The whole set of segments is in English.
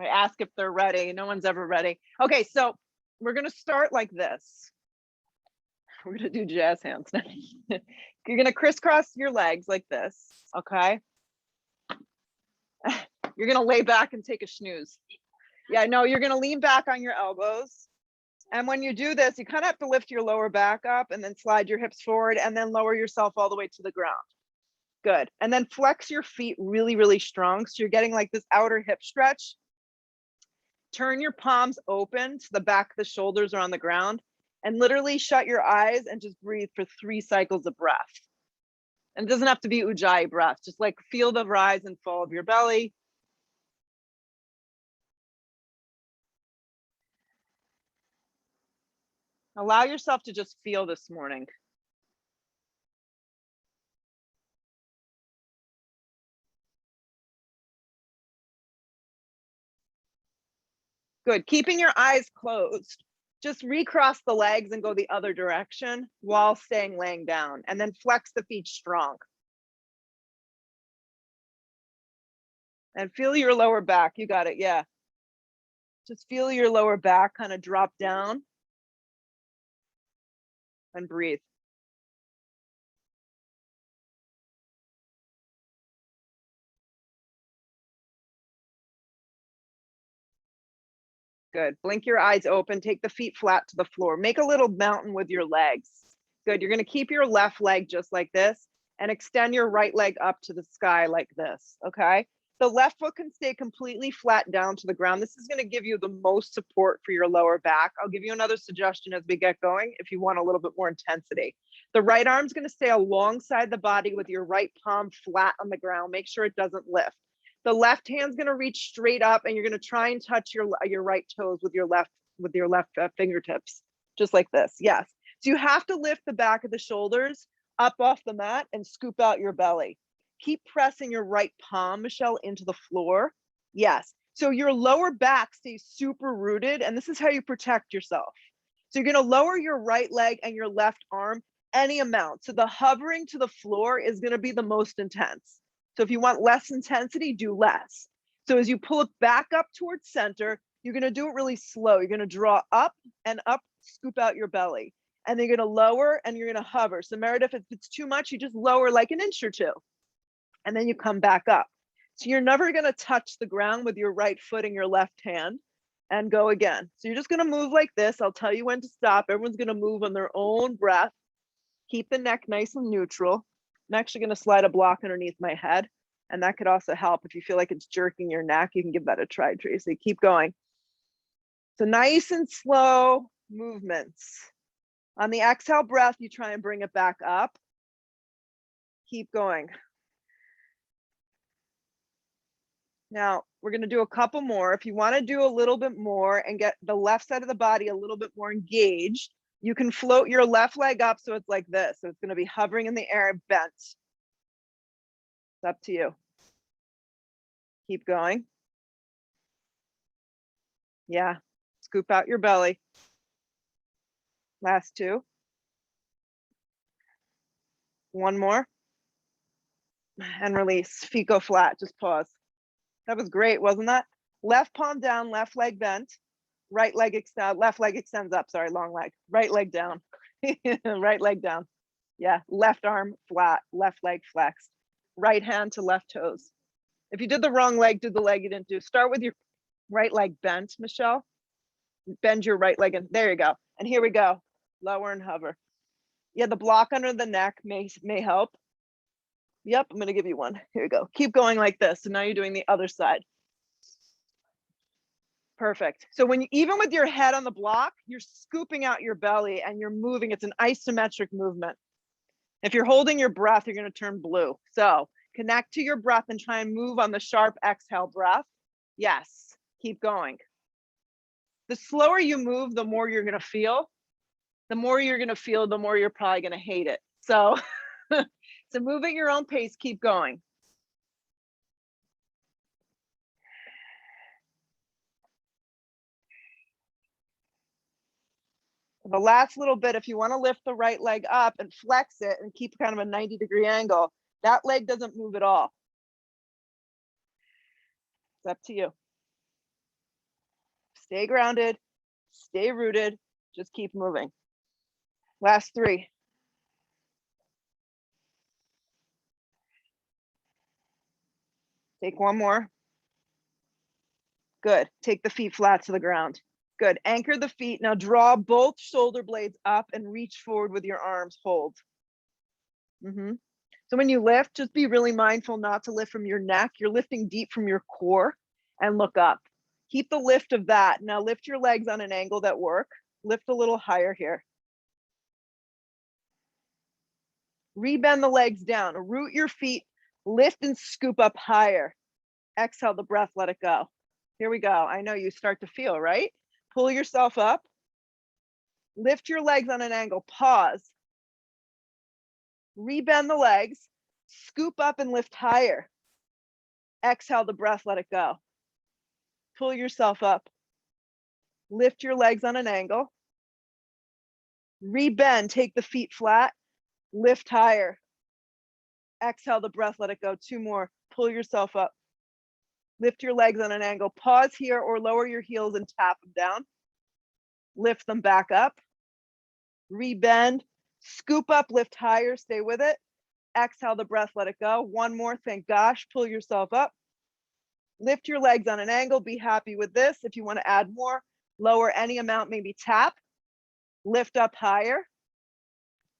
I ask if they're ready. No one's ever ready. Okay, so we're gonna start like this. We're gonna do jazz hands now. You're gonna crisscross your legs like this, okay? You're gonna lay back and take a snooze. Yeah, no, you're gonna lean back on your elbows. And when you do this, you kind of have to lift your lower back up and then slide your hips forward and then lower yourself all the way to the ground. Good. And then flex your feet really, really strong. So you're getting like this outer hip stretch. Turn your palms open to the back of the shoulders or on the ground, and literally shut your eyes and just breathe for 3 cycles of breath. And it doesn't have to be Ujjayi breath. Just like feel the rise and fall of your belly. Allow yourself to just feel this morning. Good. Keeping your eyes closed. Just recross the legs and go the other direction while staying laying down, and then flex the feet strong. And feel your lower back. You got it. Yeah. Just feel your lower back kind of drop down and breathe. Good. Blink your eyes open. Take the feet flat to the floor. Make a little mountain with your legs. Good. You're going to keep your left leg just like this and extend your right leg up to the sky like this. Okay. The left foot can stay completely flat down to the ground. This is going to give you the most support for your lower back. I'll give you another suggestion as we get going if you want a little bit more intensity. The right arm's going to stay alongside the body with your right palm flat on the ground. Make sure it doesn't lift. The left hand's going to reach straight up, and you're going to try and touch your right toes with your left fingertips, just like this. Yes. So you have to lift the back of the shoulders up off the mat and scoop out your belly. Keep pressing your right palm, Michelle, into the floor. Yes. So your lower back stays super rooted, and this is how you protect yourself. So you're going to lower your right leg and your left arm any amount. So the hovering to the floor is going to be the most intense. So if you want less intensity, do less. So as you pull it back up towards center, you're going to do it really slow. You're going to draw up and up, scoop out your belly. And then you're going to lower and you're going to hover. So Meredith, if it's too much, you just lower like an inch or two. And then you come back up. So you're never going to touch the ground with your right foot and your left hand and go again. So you're just going to move like this. I'll tell you when to stop. Everyone's going to move on their own breath. Keep the neck nice and neutral. I'm actually going to slide a block underneath my head, and that could also help. If you feel like it's jerking your neck, you can give that a try, Tracy. Keep going. So nice and slow movements. On the exhale breath, you try and bring it back up. Keep going. Now, we're going to do a couple more. If you want to do a little bit more and get the left side of the body a little bit more engaged, you can float your left leg up so it's like this. So it's going to be hovering in the air, bent. It's up to you. Keep going. Yeah. Scoop out your belly. Last 2. One more. And release. Feet go flat. Just pause. That was great, wasn't that? Left palm down, left leg bent. Right leg extend, left leg extends up, sorry, long leg. Right leg down. Right leg down. Yeah, left arm flat, left leg flexed. Right hand to left toes. If you did the wrong leg, do the leg you didn't do. Start with your right leg bent, Michelle. Bend your right leg, and there you go. And here we go. Lower and hover. Yeah, the block under the neck may help. Yep, I'm gonna give you one. Here we go. Keep going like this. So now you're doing the other side. Perfect. So when you, even with your head on the block, you're scooping out your belly and you're moving. It's an isometric movement. If you're holding your breath, you're going to turn blue. So connect to your breath and try and move on the sharp exhale breath. Yes, keep going. The slower you move, the more you're going to feel. The more you're going to feel, the more you're probably going to hate it. So, so move at your own pace, keep going. The last little bit, if you want to lift the right leg up and flex it and keep kind of a 90-degree angle, that leg doesn't move at all. It's up to you. Stay grounded, stay rooted, just keep moving. Last 3. Take one more. Good. Take the feet flat to the ground. Good. Anchor the feet. Now draw both shoulder blades up and reach forward with your arms. Hold. So when you lift, just be really mindful not to lift from your neck. You're lifting deep from your core and look up. Keep the lift of that. Now lift your legs on an angle that work. Lift a little higher here. Rebend the legs down. Root your feet. Lift and scoop up higher. Exhale the breath, let it go. Here we go. I know you start to feel, right? Pull yourself up. Lift your legs on an angle. Pause. Rebend the legs. Scoop up and lift higher. Exhale the breath, let it go. Pull yourself up. Lift your legs on an angle. Rebend, take the feet flat. Lift higher. Exhale the breath, let it go. 2 more. Pull yourself up. Lift your legs on an angle. Pause here or lower your heels and tap them down. Lift them back up. Rebend. Scoop up, lift higher, stay with it. Exhale the breath, let it go. 1 more, thank gosh. Pull yourself up. Lift your legs on an angle. Be happy with this. If you want to add more, lower any amount, maybe tap. Lift up higher.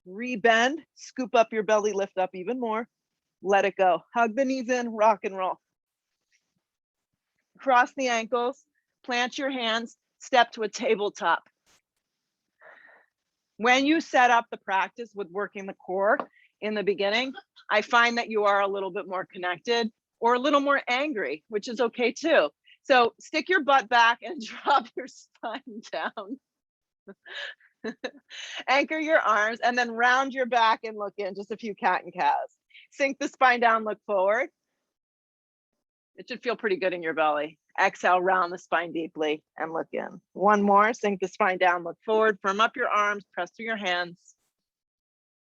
Rebend. Scoop up your belly, lift up even more. Let it go. Hug the knees in, rock and roll. Cross the ankles, plant your hands, step to a tabletop. When you set up the practice with working the core in the beginning, I find that you are a little bit more connected or a little more angry, which is okay too. So stick your butt back and drop your spine down. Anchor your arms and then round your back and look in, just a few cat and cows. Sink the spine down, look forward. It should feel pretty good in your belly. Exhale, round the spine deeply and look in. 1 more, sink the spine down, look forward, firm up your arms, press through your hands.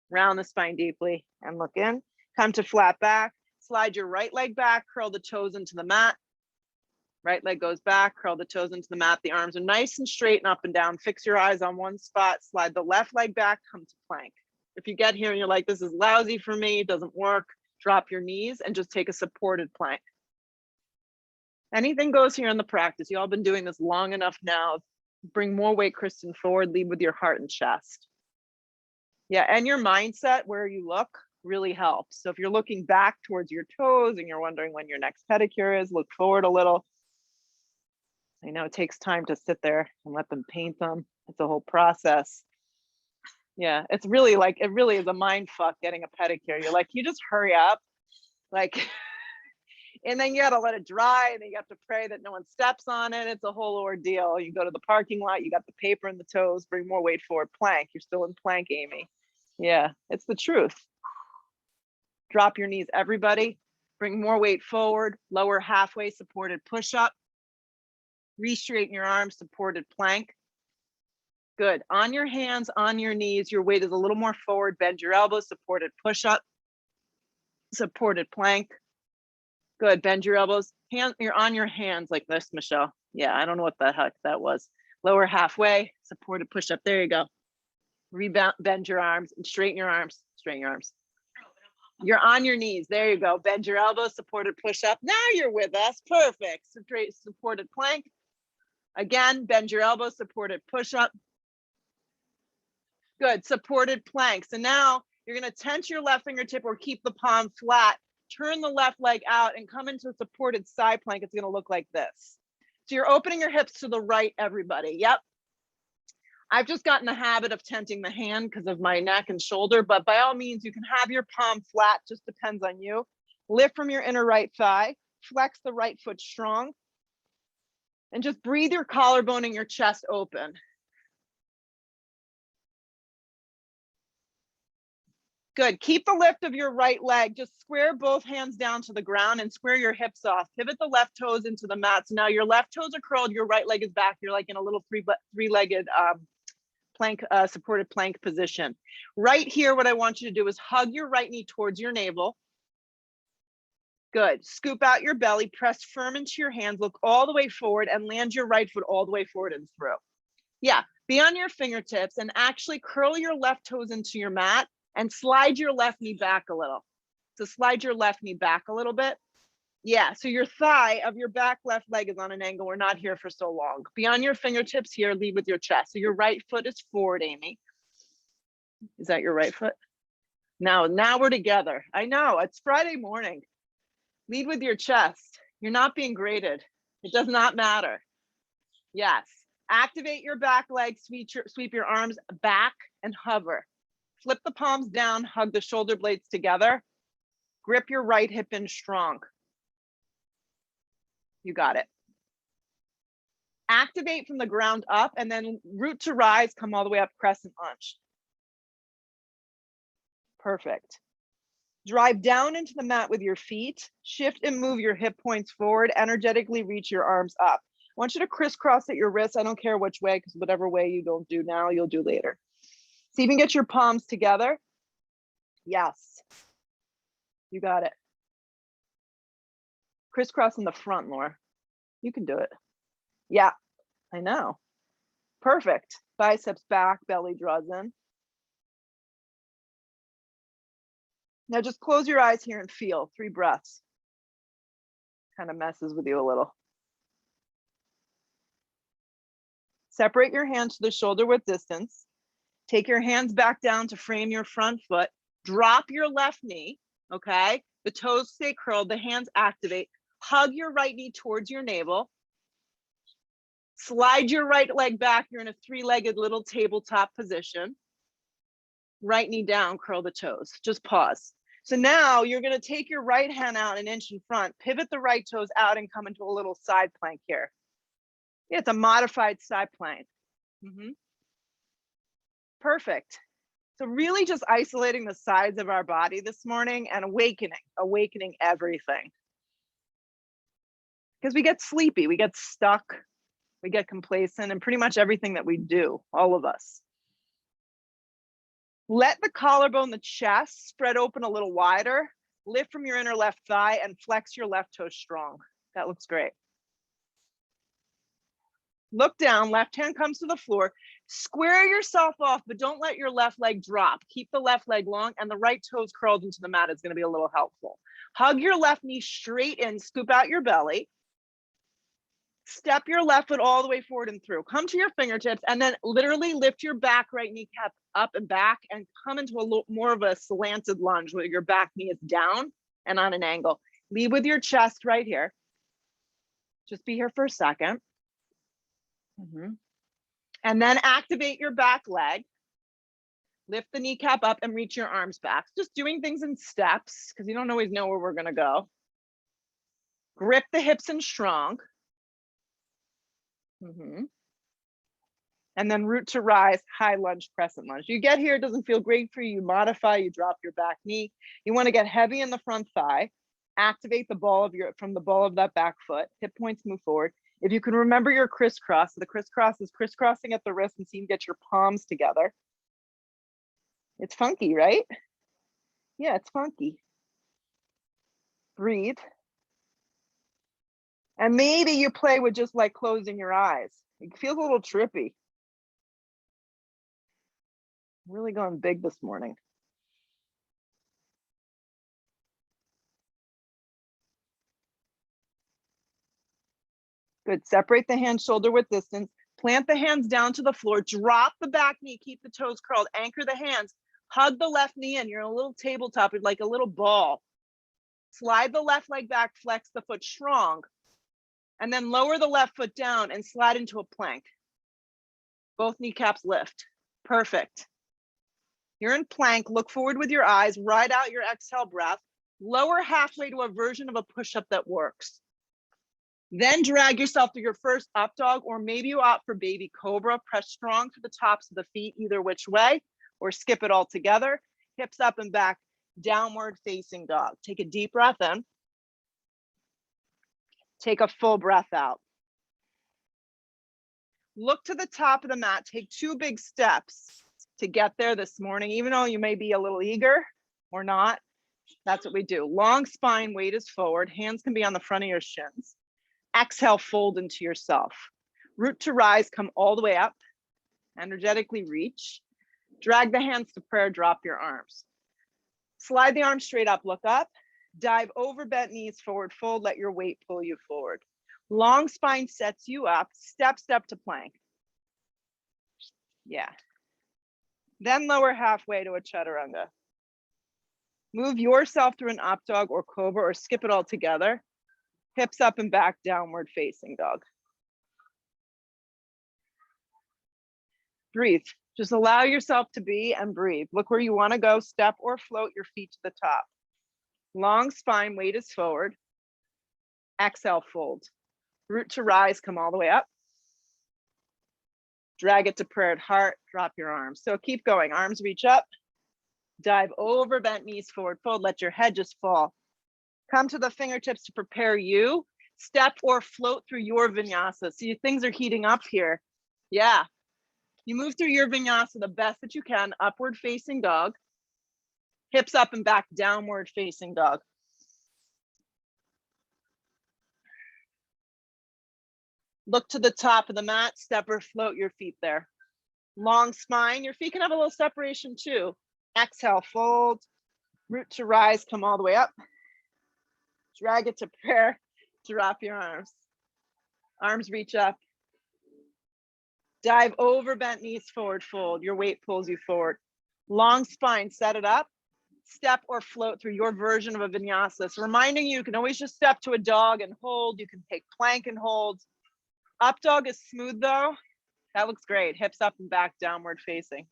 Round the spine deeply and look in. Come to flat back, slide your right leg back, curl the toes into the mat. Right leg goes back, curl the toes into the mat. The arms are nice and straight and up and down. Fix your eyes on one spot, slide the left leg back, come to plank. If you get here and you're like, this is lousy for me, it doesn't work, drop your knees and just take a supported plank. Anything goes here in the practice. You all been doing this long enough now. Bring more weight, Kristen, forward, lead with your heart and chest. Yeah, and your mindset, where you look, really helps. So if you're looking back towards your toes and you're wondering when your next pedicure is, look forward a little. I know it takes time to sit there and let them paint them. It's a whole process. Yeah, it's really like, it really is a mind fuck getting a pedicure. You're like, you just hurry up. Like, and then you gotta let it dry and then you have to pray that no one steps on it. It's a whole ordeal. You go to the parking lot, you got the paper in the toes, bring more weight forward, plank. You're still in plank, Amy. Yeah, it's the truth. Drop your knees, everybody. Bring more weight forward, lower halfway, supported push-up. Re-straighten your arms, supported plank. Good. On your hands, on your knees, your weight is a little more forward. Bend your elbows, supported push-up, supported plank. Good. Bend your elbows. You're on your hands like this, Michelle. Yeah, I don't know what the heck that was. Lower halfway, supported push-up. There you go. Bend your arms and straighten your arms. Straighten your arms. You're on your knees. There you go. Bend your elbows, supported push-up. Now you're with us. Perfect. Straight supported plank. Again, bend your elbows, supported push-up. Good. Supported plank. So now you're going to tense your left fingertip or keep the palm flat. Turn the left leg out and come into a supported side plank. It's going to look like this. So you're opening your hips to the right, everybody. Yep. I've just gotten the habit of tenting the hand because of my neck and shoulder, but by all means, you can have your palm flat, just depends on you. Lift from your inner right thigh, flex the right foot strong, and just breathe your collarbone and your chest open. Good. Keep the lift of your right leg. Just square both hands down to the ground and square your hips off. Pivot the left toes into the mat. So now your left toes are curled, your right leg is back. You're like in a little three-legged plank, supported plank position. Right here, what I want you to do is hug your right knee towards your navel. Good. Scoop out your belly, press firm into your hands, look all the way forward and land your right foot all the way forward and through. Yeah, be on your fingertips and actually curl your left toes into your mat and slide your left knee back a little. So slide your left knee back a little bit. Yeah, so your thigh of your back left leg is on an angle. We're not here for so long. Be on your fingertips here, lead with your chest. So your right foot is forward, Amy. Is that your right foot? Now we're together. I know, it's Friday morning. Lead with your chest. You're not being graded. It does not matter. Yes. Activate your back leg, sweep your arms back and hover. Flip the palms down, hug the shoulder blades together. Grip your right hip in strong. You got it. Activate from the ground up and then root to rise, come all the way up, crescent lunge. Perfect. Drive down into the mat with your feet, shift and move your hip points forward, energetically reach your arms up. I want you to crisscross at your wrists. I don't care which way, because whatever way you don't do now, you'll do later. So you can get your palms together. Yes. You got it. Crisscross in the front, Laura. You can do it. Yeah, I know. Perfect. Biceps back, belly draws in. Now just close your eyes here and feel 3 breaths. Kind of messes with you a little. Separate your hands to the shoulder width distance. Take your hands back down to frame your front foot. Drop your left knee, okay? The toes stay curled, the hands activate. Hug your right knee towards your navel. Slide your right leg back. You're in a 3-legged little tabletop position. Right knee down, curl the toes. Just pause. So now you're going to take your right hand out an inch in front, pivot the right toes out and come into a little side plank here. Yeah, it's a modified side plank. Perfect. So really just isolating the sides of our body this morning and awakening everything. Because we get sleepy, we get stuck, we get complacent, and pretty much everything that we do, all of us. Let the collarbone, the chest spread open a little wider. Lift from your inner left thigh and flex your left toe strong. That looks great. Look down, left hand comes to the floor. Square yourself off, but don't let your left leg drop. Keep the left leg long and the right toes curled into the mat is going to be a little helpful. Hug your left knee straight in, scoop out your belly. Step your left foot all the way forward and through. Come to your fingertips and then literally lift your back right kneecap up and back and come into a little more of a slanted lunge where your back knee is down and on an angle. Lead with your chest right here. Just be here for a second. And then activate your back leg. Lift the kneecap up and reach your arms back. Just doing things in steps because you don't always know where we're going to go. Grip the hips in strong. And then root to rise, high lunge, crescent lunge. You get here, it doesn't feel great for you, you modify, you drop your back knee. You want to get heavy in the front thigh. Activate the ball of from the ball of that back foot. Hip points move forward. If you can remember your crisscross, the crisscross is crisscrossing at the wrist and so you can get your palms together. It's funky, right? Yeah, it's funky. Breathe. And maybe you play with just like closing your eyes. It feels a little trippy. I'm really going big this morning. Good. Separate the hands shoulder width distance. Plant the hands down to the floor. Drop the back knee. Keep the toes curled. Anchor the hands. Hug the left knee in. You're in a little tabletop, like a little ball. Slide the left leg back. Flex the foot strong. And then lower the left foot down and slide into a plank. Both kneecaps lift. Perfect. You're in plank. Look forward with your eyes. Ride out your exhale breath. Lower halfway to a version of a push-up that works. Then drag yourself to your first up dog, or maybe you opt for baby cobra. Press strong to the tops of the feet, either which way, or skip it all together. Hips up and back, downward facing dog. Take a deep breath in. Take a full breath out. Look to the top of the mat. Take 2 big steps to get there this morning, even though you may be a little eager or not. That's what we do. Long spine, weight is forward. Hands can be on the front of your shins. Exhale, fold into yourself. Root to rise, come all the way up. Energetically reach. Drag the hands to prayer, drop your arms. Slide the arms straight up, look up. Dive over, bent knees, forward fold, let your weight pull you forward. Long spine sets you up, step to plank. Yeah. Then lower halfway to a chaturanga. Move yourself through an up dog or cobra or skip it all together. Hips up and back, downward facing dog. Breathe. Just allow yourself to be and breathe. Look where you want to go. Step or float your feet to the top. Long spine, weight is forward. Exhale, fold. Root to rise, come all the way up. Drag it to prayer at heart, drop your arms. So keep going. Arms reach up. Dive over, bent knees, forward fold. Let your head just fall. Come to the fingertips to prepare you. Step or float through your vinyasa. See, things are heating up here. Yeah. You move through your vinyasa the best that you can. Upward facing dog. Hips up and back, downward facing dog. Look to the top of the mat, step or float your feet there. Long spine, your feet can have a little separation too. Exhale, fold. Root to rise, come all the way up. Drag it to prayer, drop your arms. Arms reach up. Dive over, bent knees, forward fold. Your weight pulls you forward. Long spine, set it up. Step or float through your version of a vinyasa. So reminding you can always just step to a dog and hold. You can take plank and hold. Up dog is smooth though. That looks great. Hips up and back, downward facing.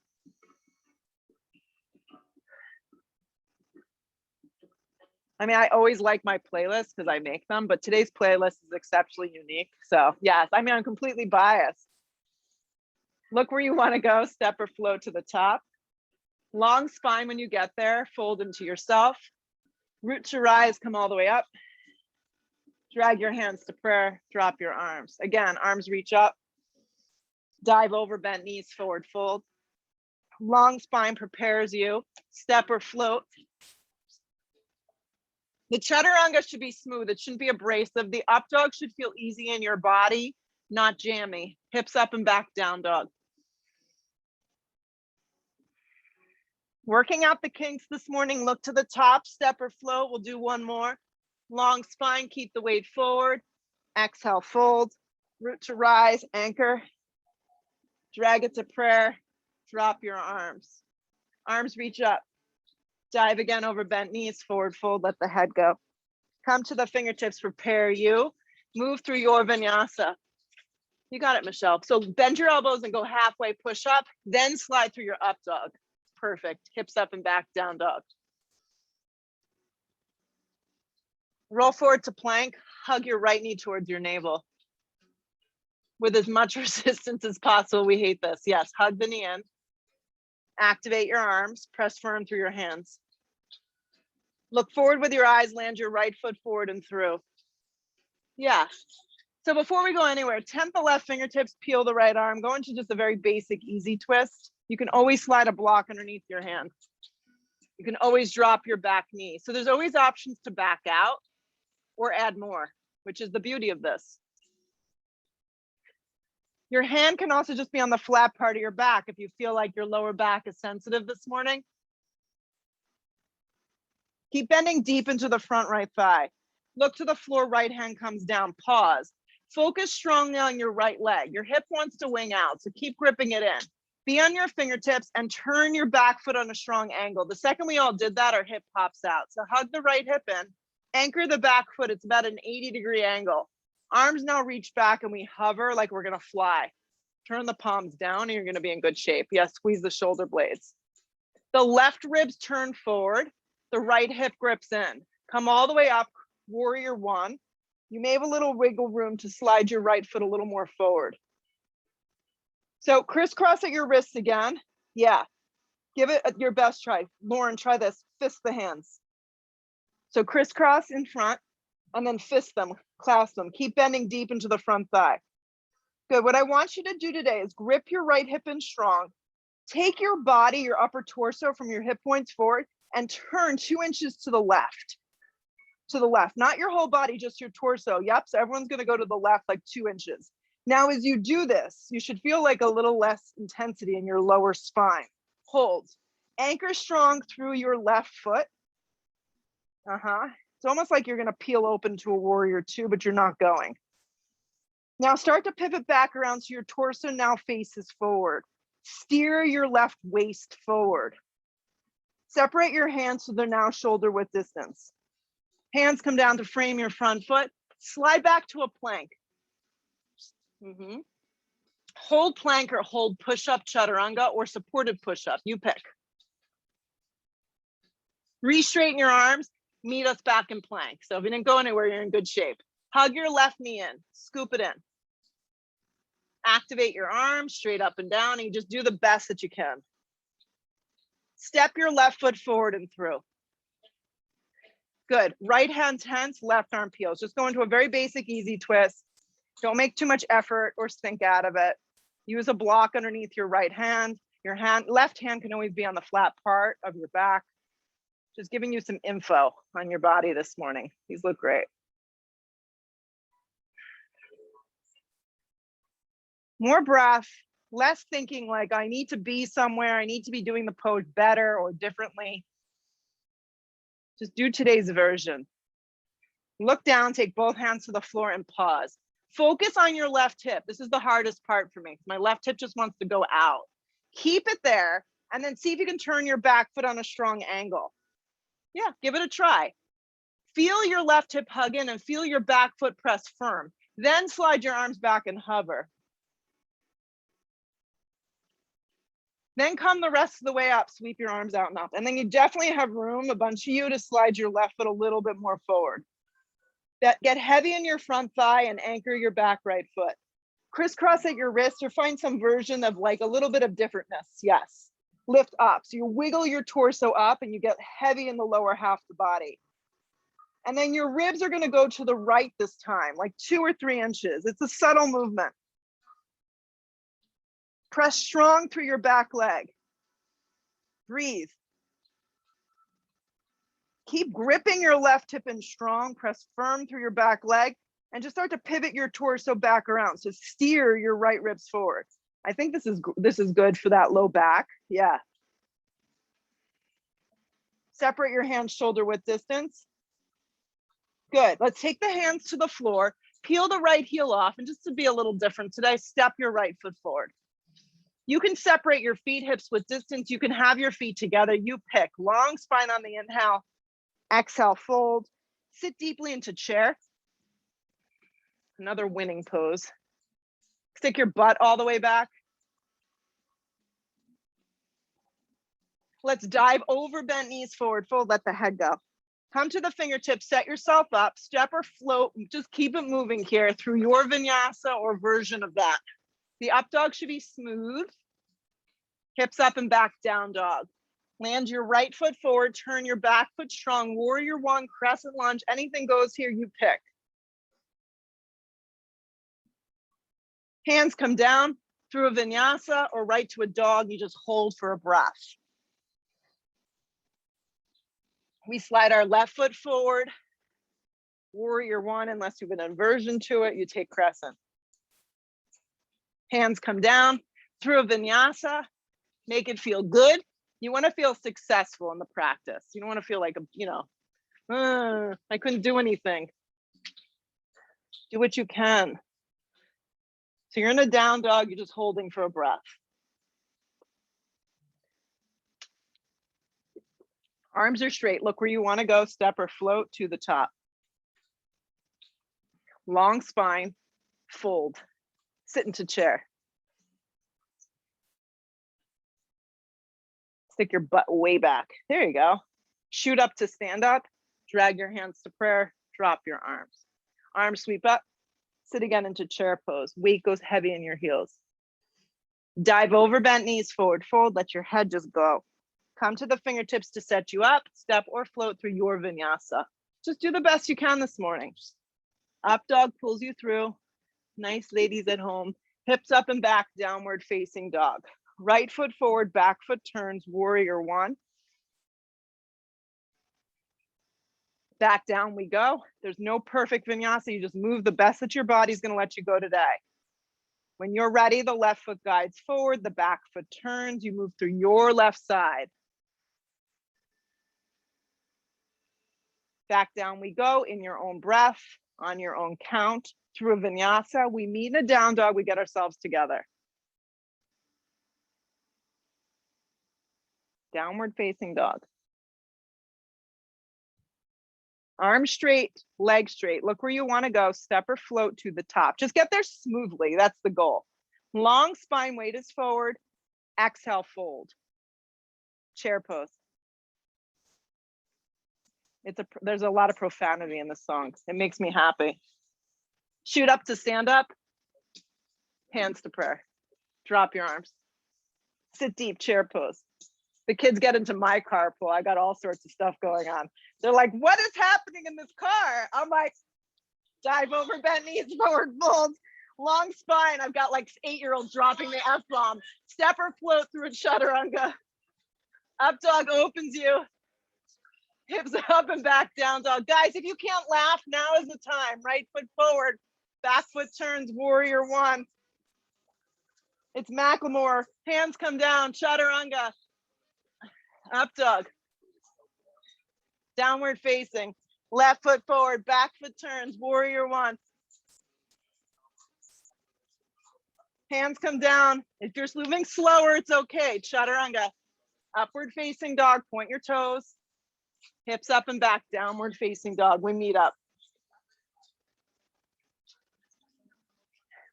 I mean, I always like my playlists because I make them, but today's playlist is exceptionally unique. So yes, I mean, I'm completely biased. Look where you want to go, step or float to the top. Long spine when you get there, fold into yourself. Root to rise, come all the way up. Drag your hands to prayer, drop your arms. Again, arms reach up. Dive over, bent knees, forward fold. Long spine prepares you. Step or float. The chaturanga should be smooth. It shouldn't be abrasive. The up dog should feel easy in your body, not jammy. Hips up and back, down dog. Working out the kinks this morning, look to the top, step or float. We'll do one more. Long spine, keep the weight forward. Exhale, fold. Root to rise, anchor. Drag it to prayer. Drop your arms. Arms reach up. Dive again over bent knees, forward fold, let the head go. Come to the fingertips, prepare you. Move through your vinyasa. You got it, Michelle. So bend your elbows and go halfway, push up, then slide through your up dog. Perfect. Hips up and back, down dog. Roll forward to plank. Hug your right knee towards your navel. With as much resistance as possible. We hate this. Yes, hug the knee in. Activate your arms. Press firm through your hands. Look forward with your eyes. Land your right foot forward and through. Yeah. So before we go anywhere, temp the left fingertips, peel the right arm. Go into just a very basic, easy twist. You can always slide a block underneath your hand. You can always drop your back knee. So there's always options to back out or add more, which is the beauty of this. Your hand can also just be on the flat part of your back if you feel like your lower back is sensitive this morning. Keep bending deep into the front right thigh. Look to the floor, right hand comes down, pause. Focus strongly on your right leg. Your hip wants to wing out, so keep gripping it in. Be on your fingertips and turn your back foot on a strong angle. The second we all did that, our hip pops out. So hug the right hip in, anchor the back foot. It's about an 80-degree angle. Arms now reach back and we hover like we're gonna fly. Turn the palms down and you're gonna be in good shape. Yes, squeeze the shoulder blades. The left ribs turn forward, the right hip grips in. Come all the way up, warrior one. You may have a little wiggle room to slide your right foot a little more forward. So crisscross at your wrists again. Yeah, give it your best try. Lauren, try this, fist the hands. So crisscross in front and then fist them, clasp them. Keep bending deep into the front thigh. Good, what I want you to do today is grip your right hip in strong. Take your body, your upper torso from your hip points forward and turn 2 inches to the left. To the left, not your whole body, just your torso. Yep, so everyone's gonna go to the left like 2 inches. Now, as you do this, you should feel like a little less intensity in your lower spine. Hold. Anchor strong through your left foot. It's almost like you're gonna peel open to a warrior two, but you're not going. Now start to pivot back around so your torso now faces forward. Steer your left waist forward. Separate your hands so they're now shoulder width distance. Hands come down to frame your front foot. Slide back to a plank. Hold plank or hold push-up chaturanga or supported push-up. You pick. Re-straighten your arms. Meet us back in plank. So if you didn't go anywhere, you're in good shape. Hug your left knee in. Scoop it in. Activate your arms straight up and down, and you just do the best that you can. Step your left foot forward and through. Good. Right hand tense, left arm peels. Just go into a very basic, easy twist. Don't make too much effort or sink out of it. Use a block underneath your right hand. Your left hand can always be on the flat part of your back. Just giving you some info on your body this morning. These look great. More breath, less thinking like I need to be somewhere, I need to be doing the pose better or differently. Just do today's version. Look down, take both hands to the floor and pause. Focus on your left hip. This is the hardest part for me. My left hip just wants to go out. Keep it there and then see if you can turn your back foot on a strong angle. Yeah, give it a try. Feel your left hip hug in and feel your back foot press firm. Then slide your arms back and hover. Then come the rest of the way up, sweep your arms out and up. And then you definitely have room, a bunch of you, to slide your left foot a little bit more forward. Get heavy in your front thigh and anchor your back right foot. Crisscross at your wrist or find some version of like a little bit of differentness, yes. Lift up, so you wiggle your torso up and you get heavy in the lower half of the body. And then your ribs are gonna go to the right this time, like 2 or 3 inches. It's a subtle movement. Press strong through your back leg. Breathe. Keep gripping your left hip in strong, press firm through your back leg, and just start to pivot your torso back around. So steer your right ribs forward. I think this is good for that low back. Yeah. Separate your hands shoulder width distance. Good. Let's take the hands to the floor, peel the right heel off, and just to be a little different today, step your right foot forward. You can separate your feet hips width distance. You can have your feet together. You pick. Long spine on the inhale. Exhale, fold. Sit deeply into chair. Another winning pose. Stick your butt all the way back. Let's dive over, bent knees forward, fold, let the head go. Come to the fingertips, set yourself up, step or float, just keep it moving here through your vinyasa or version of that. The up dog should be smooth. Hips up and back, down dog. Land your right foot forward, turn your back foot strong, warrior one, crescent lunge, anything goes here, you pick. Hands come down through a vinyasa or right to a dog, you just hold for a breath. We slide our left foot forward, warrior one, unless you've an inversion to it, you take crescent. Hands come down through a vinyasa, make it feel good. You want to feel successful in the practice. You don't want to feel like, I couldn't do anything. Do what you can. So you're in a down dog, you're just holding for a breath. Arms are straight. Look where you want to go, step or float to the top. Long spine, fold, sit into chair. Stick your butt way back. There you go. Shoot up to stand up, drag your hands to prayer, drop your arms. Arms sweep up, sit again into chair pose. Weight goes heavy in your heels. Dive over, bent knees, forward fold, let your head just go. Come to the fingertips to set you up, step or float through your vinyasa. Just do the best you can this morning. Up dog pulls you through. Nice ladies at home. Hips up and back, downward facing dog. Right foot forward, back foot turns, warrior one. Back down we go. There's no perfect vinyasa. You just move the best that your body's going to let you go today. When you're ready, the left foot guides forward, the back foot turns, you move through your left side. Back down we go in your own breath, on your own count, through a vinyasa. We meet in a down dog, we get ourselves together. Downward facing dog. Arms straight, legs straight. Look where you want to go. Step or float to the top. Just get there smoothly. That's the goal. Long spine, weight is forward. Exhale, fold. Chair pose. There's a lot of profanity in the song. It makes me happy. Shoot up to stand up. Hands to prayer. Drop your arms. Sit deep, chair pose. The kids get into my carpool. I got all sorts of stuff going on. They're like, what is happening in this car? I'm like, dive over, bent knees, forward fold, long spine. I've got like 8-year-olds dropping the F-bomb. Step or float through a chaturanga. Up dog opens you. Hips up and back, down dog. Guys, if you can't laugh, now is the time. Right foot forward, back foot turns, warrior one. It's Macklemore. Hands come down, chaturanga. Up dog. Downward facing. Left foot forward, back foot turns, warrior one. Hands come down. If you're moving slower, it's okay. Chaturanga. Upward facing dog, point your toes. Hips up and back, downward facing dog. We meet up.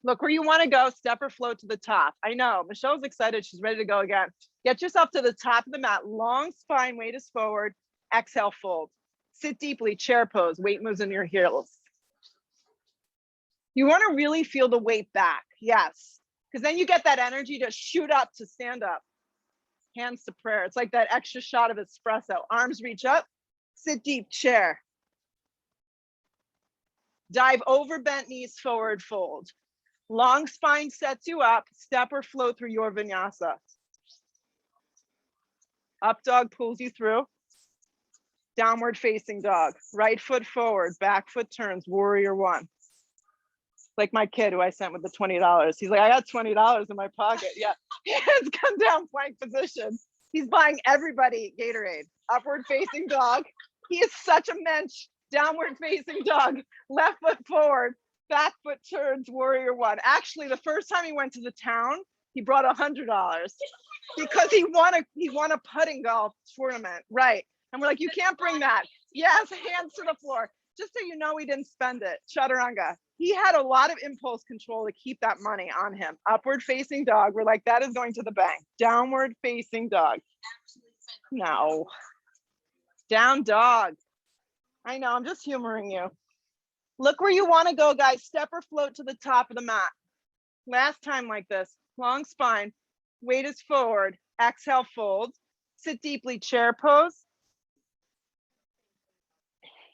Look where you want to go, step or float to the top. I know, Michelle's excited. She's ready to go again. Get yourself to the top of the mat. Long spine, weight is forward. Exhale, fold. Sit deeply, chair pose. Weight moves in your heels. You want to really feel the weight back. Yes, because then you get that energy to shoot up, to stand up. Hands to prayer. It's like that extra shot of espresso. Arms reach up. Sit deep, chair. Dive over, bent knees, forward fold. Long spine sets you up. Step or float through your vinyasa. Up dog pulls you through. Downward facing dog. Right foot forward, back foot turns, warrior one. Like my kid who I sent with the $20. He's like, I got $20 in my pocket. Yeah, hands come down, plank position. He's buying everybody Gatorade. Upward facing dog. He is such a mensch. Downward facing dog. Left foot forward, back foot turns, warrior one. Actually, the first time he went to the town, he brought $100 because he won a putting golf tournament. Right. And we're like, you can't bring that. Yes, hands to the floor. Just so you know, he didn't spend it. Chaturanga. He had a lot of impulse control to keep that money on him. Upward facing dog. We're like, that is going to the bank. Downward facing dog. No. Down dog. I know, I'm just humoring you. Look where you want to go, guys. Step or float to the top of the mat. Last time like this. Long spine. Weight is forward. Exhale, fold. Sit deeply, chair pose.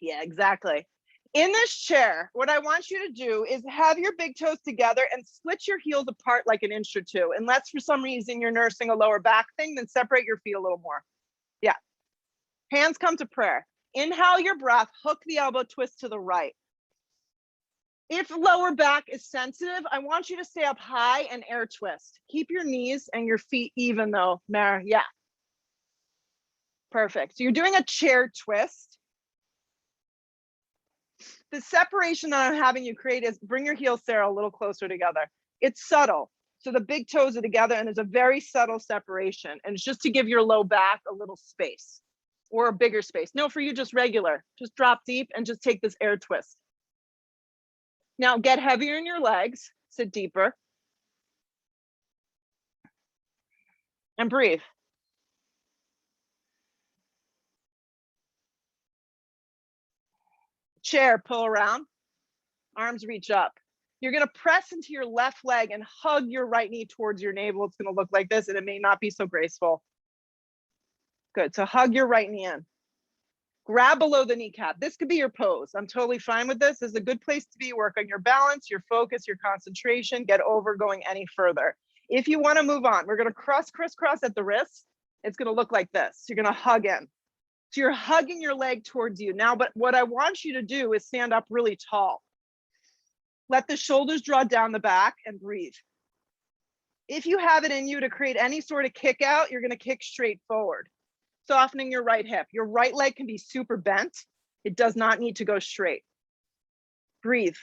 Yeah, exactly. In this chair, what I want you to do is have your big toes together and split your heels apart like an inch or two. Unless for some reason you're nursing a lower back thing, then separate your feet a little more. Yeah. Hands come to prayer. Inhale your breath, hook the elbow, twist to the right. If lower back is sensitive, I want you to stay up high and air twist. Keep your knees and your feet even though, yeah. Perfect. So you're doing a chair twist. The separation that I'm having you create is bring your heels, Sarah, a little closer together. It's subtle. So the big toes are together and there's a very subtle separation. And it's just to give your low back a little space or a bigger space. No, for you, just regular. Just drop deep and just take this air twist. Now get heavier in your legs, sit deeper. And breathe. Chair, pull around, arms reach up. You're gonna press into your left leg and hug your right knee towards your navel. It's gonna look like this and it may not be so graceful. Good, so hug your right knee in. Grab below the kneecap. This could be your pose. I'm totally fine with this. This is a good place to be. Work on your balance, your focus, your concentration, get over going any further. If you wanna move on, we're gonna crisscross at the wrist. It's gonna look like this. You're gonna hug in. So you're hugging your leg towards you. Now, but what I want you to do is stand up really tall. Let the shoulders draw down the back and breathe. If you have it in you to create any sort of kick out, you're gonna kick straight forward, softening your right hip. Your right leg can be super bent. It does not need to go straight. Breathe.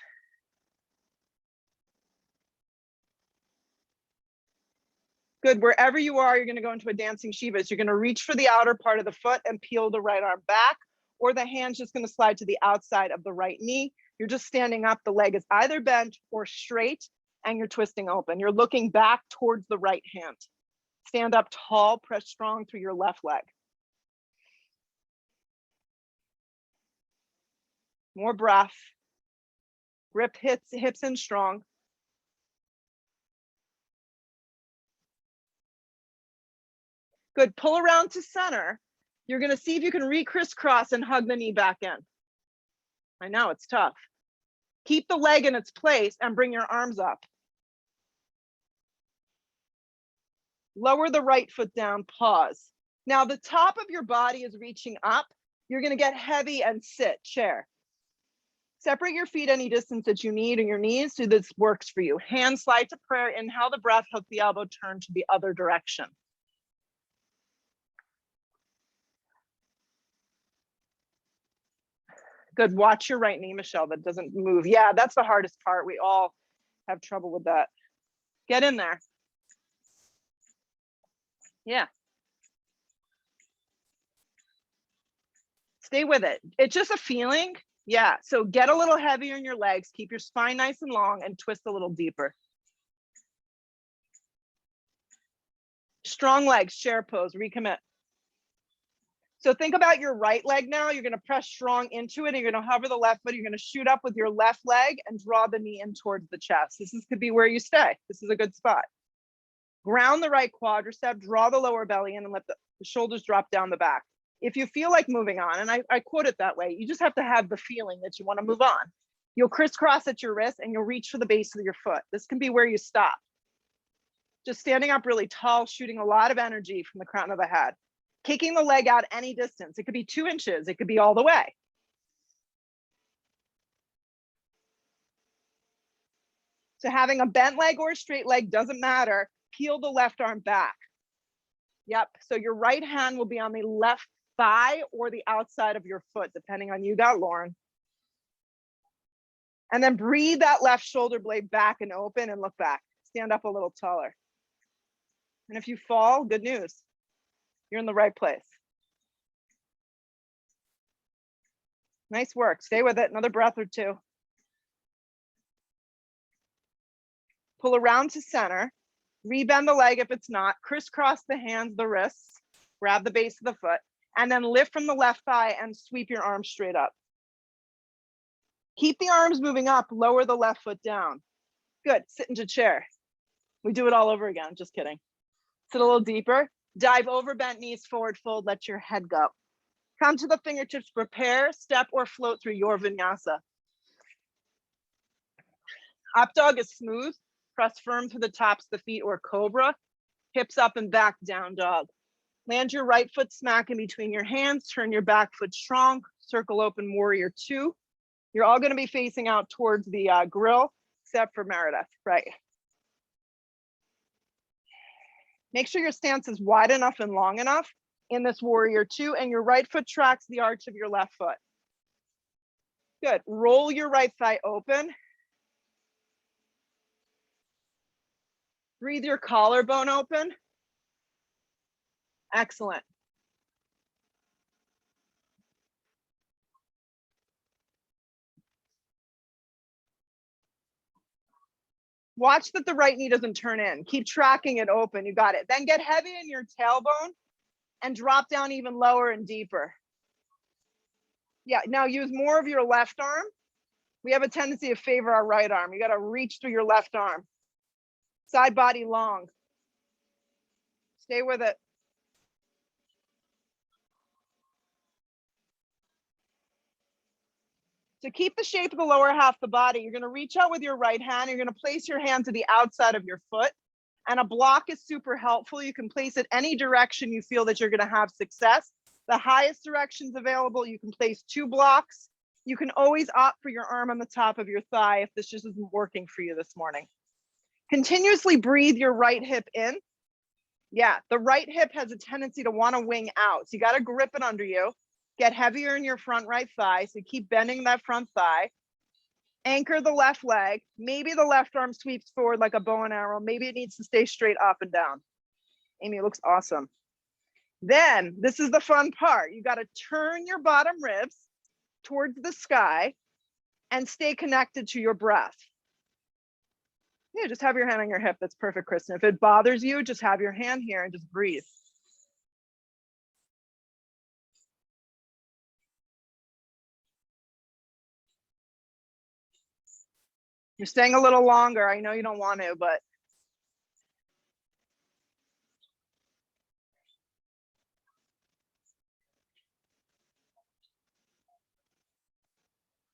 Good, wherever you are, you're gonna go into a dancing Shivas. You're gonna reach for the outer part of the foot and peel the right arm back, or the hand's just gonna slide to the outside of the right knee. You're just standing up, the leg is either bent or straight, and you're twisting open. You're looking back towards the right hand. Stand up tall, press strong through your left leg. More breath. Grip hips in strong. Good, pull around to center. You're gonna see if you can re-criss cross and hug the knee back in. I know, it's tough. Keep the leg in its place and bring your arms up. Lower the right foot down, pause. Now the top of your body is reaching up. You're gonna get heavy and sit, chair. Separate your feet any distance that you need in your knees so this works for you. Hand slide to prayer, inhale the breath, hook the elbow, turn to the other direction. Good, watch your right knee, Michelle, that doesn't move. Yeah, that's the hardest part. We all have trouble with that. Get in there. Yeah. Stay with it. It's just a feeling. Yeah, so get a little heavier in your legs, keep your spine nice and long, and twist a little deeper. Strong legs, chair pose, recommit. So think about your right leg now. You're gonna press strong into it, and you're gonna hover the left foot. You're gonna shoot up with your left leg and draw the knee in towards the chest. This could be where you stay. This is a good spot. Ground the right quadricep, draw the lower belly in, and let the shoulders drop down the back. If you feel like moving on, and I quote it that way, you just have to have the feeling that you want to move on. You'll crisscross at your wrist and you'll reach for the base of your foot. This can be where you stop. Just standing up really tall, shooting a lot of energy from the crown of the head. Kicking the leg out any distance. It could be 2 inches, it could be all the way. So having a bent leg or a straight leg doesn't matter. Peel the left arm back. Yep, so your right hand will be on the left thigh or the outside of your foot, depending on you got, Lauren. And then breathe that left shoulder blade back and open and look back. Stand up a little taller. And if you fall, good news. You're in the right place. Nice work. Stay with it. Another breath or two. Pull around to center. Rebend the leg if it's not. Crisscross the hands, the wrists. Grab the base of the foot. And then lift from the left thigh and sweep your arms straight up. Keep the arms moving up. Lower the left foot down. Good. Sit into chair. We do it all over again. Just kidding. Sit a little deeper. Dive over bent knees, forward fold. Let your head go. Come to the fingertips. Prepare, step, or float through your vinyasa. Up dog is smooth. Press firm to the tops of the feet, or cobra. Hips up and back, down dog. Land your right foot smack in between your hands. Turn your back foot strong. Circle open, warrior 2. You're all going to be facing out towards the grill, except for Meredith, right? Make sure your stance is wide enough and long enough in this warrior 2, and your right foot tracks the arch of your left foot. Good. Roll your right thigh open. Breathe your collarbone open. Excellent. Watch that the right knee doesn't turn in. Keep tracking it open. You got it. Then get heavy in your tailbone and drop down even lower and deeper. Yeah, now use more of your left arm. We have a tendency to favor our right arm. You got to reach through your left arm. Side body long. Stay with it. To keep the shape of the lower half of the body, you're going to reach out with your right hand. You're going to place your hand to the outside of your foot. And a block is super helpful. You can place it any direction you feel that you're going to have success. the highest directions available. You can place 2 blocks. You can always opt for your arm on the top of your thigh if this just isn't working for you this morning. Continuously breathe your right hip in. Yeah, the right hip has a tendency to want to wing out. So you got to grip it under you. Get heavier in your front right thigh. So keep bending that front thigh. Anchor the left leg. Maybe the left arm sweeps forward like a bow and arrow. Maybe it needs to stay straight up and down. Amy, it looks awesome. Then this is the fun part. You got to turn your bottom ribs towards the sky and stay connected to your breath. Yeah, just have your hand on your hip. That's perfect, Kristen. If it bothers you, just have your hand here and just breathe. You're staying a little longer. I know you don't want to, but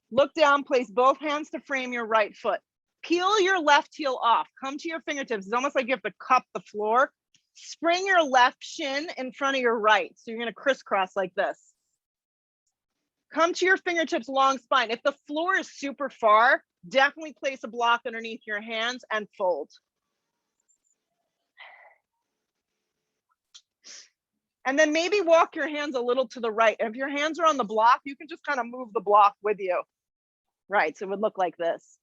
look down, place both hands to frame your right foot. Peel your left heel off. Come to your fingertips. It's almost like you have to cup the floor. Spring your left shin in front of your right. So you're going to crisscross like this. Come to your fingertips, long spine. If the floor is super far, definitely place a block underneath your hands and fold. And then maybe walk your hands a little to the right. And if your hands are on the block, you can just kind of move the block with you. Right, so it would look like this.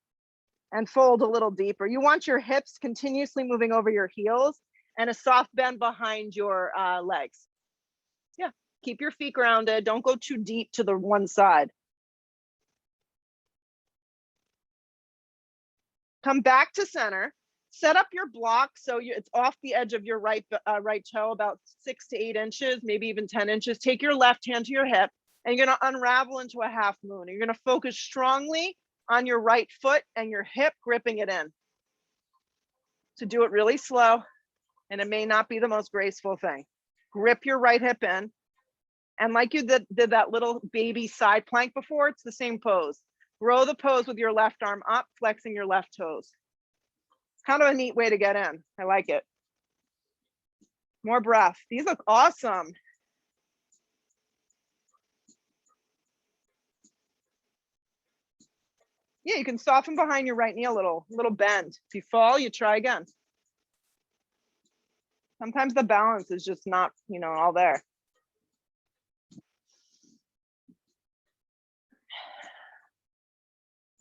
And fold a little deeper. You want your hips continuously moving over your heels and a soft bend behind your legs. Yeah, keep your feet grounded. Don't go too deep to the one side. Come back to center. Set up your block so it's off the edge of your right toe, about 6 to 8 inches, maybe even 10 inches. Take your left hand to your hip, and you're going to unravel into a half moon. You're going to focus strongly on your right foot and your hip, gripping it in. So do it really slow, and it may not be the most graceful thing. Grip your right hip in, and like you did that little baby side plank before, it's the same pose. Grow the pose with your left arm up, flexing your left toes. Kind of a neat way to get in. I like it. More breath. These look awesome. Yeah, you can soften behind your right knee a little bend. If you fall, you try again. Sometimes the balance is just not, all there.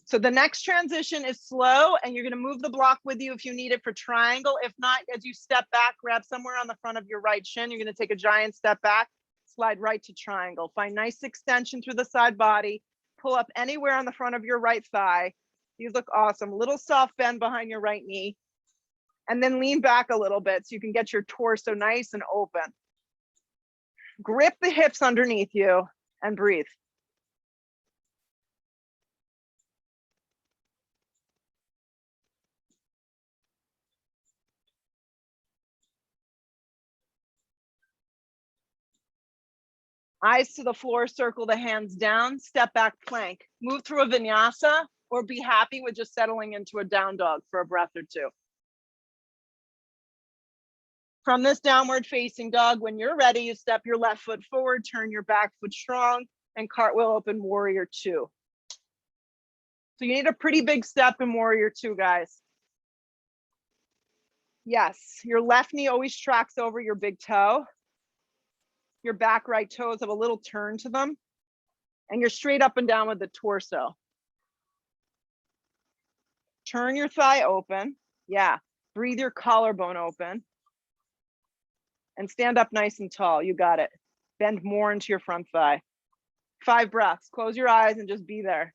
So the next transition is slow, and you're going to move the block with you if you need it for triangle. If not, as you step back, grab somewhere on the front of your right shin. You're going to take a giant step back, slide right to triangle. Find nice extension through the side body. Pull up anywhere on the front of your right thigh. These look awesome. A little soft bend behind your right knee. And then lean back a little bit so you can get your torso nice and open. Grip the hips underneath you and breathe. Eyes to the floor, circle the hands down, step back plank. Move through a vinyasa or be happy with just settling into a down dog for a breath or two. From this downward facing dog, when you're ready, you step your left foot forward, turn your back foot strong, and cartwheel open warrior 2. So you need a pretty big step in warrior 2, guys. Yes, your left knee always tracks over your big toe. Your back right toes have a little turn to them, and you're straight up and down with the torso. Turn your thigh open. Yeah, breathe your collarbone open. And stand up nice and tall. You got it. Bend more into your front thigh. 5 breaths. Close your eyes and just be there.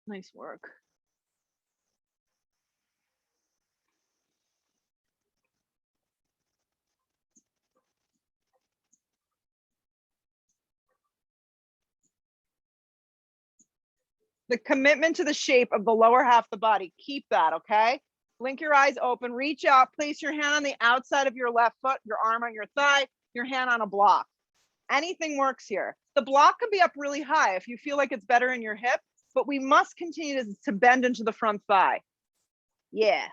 Nice work. The commitment to the shape of the lower half of the body. Keep that, okay? Blink your eyes open, reach out, place your hand on the outside of your left foot, your arm on your thigh, your hand on a block. Anything works here. The block can be up really high if you feel like it's better in your hip, but we must continue to bend into the front thigh. Yeah.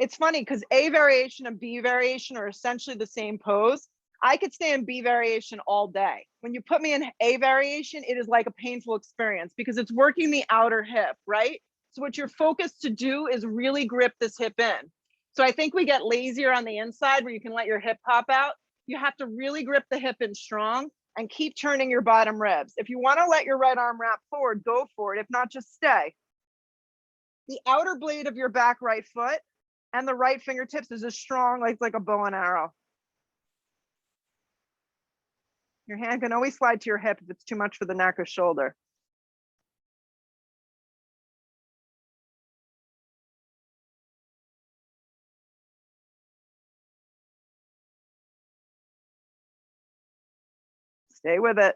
It's funny because A variation and B variation are essentially the same pose. I could stay in B variation all day. When you put me in A variation, it is like a painful experience because it's working the outer hip, right? So what you're focused to do is really grip this hip in. So I think we get lazier on the inside where you can let your hip pop out. You have to really grip the hip in strong and keep turning your bottom ribs. If you want to let your right arm wrap forward, go for it. If not, just stay. The outer blade of your back right foot and the right fingertips is as strong like a bow and arrow. Your hand can always slide to your hip if it's too much for the neck or shoulder. Stay with it.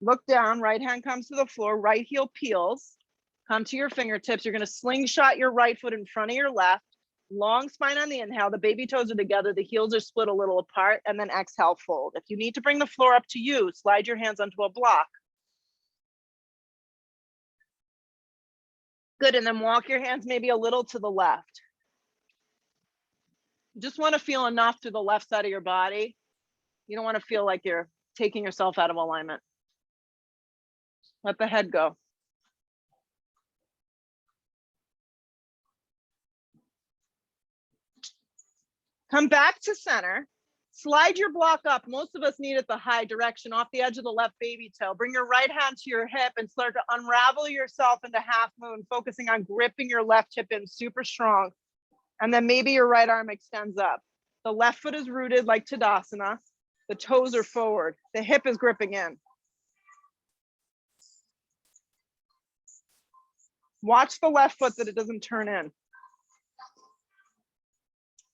Look down, right hand comes to the floor, right heel peels. Come to your fingertips. You're going to slingshot your right foot in front of your left. Long spine on the inhale. The baby toes are together. The heels are split a little apart. And then exhale, fold. If you need to bring the floor up to you, slide your hands onto a block. Good. And then walk your hands maybe a little to the left. You just want to feel enough through the left side of your body. You don't want to feel like you're taking yourself out of alignment. Let the head go. Come back to center. Slide your block up. Most of us need it the high direction off the edge of the left baby toe. Bring your right hand to your hip and start to unravel yourself into half moon, focusing on gripping your left hip in super strong. And then maybe your right arm extends up. The left foot is rooted like Tadasana. The toes are forward. The hip is gripping in. Watch the left foot that it doesn't turn in.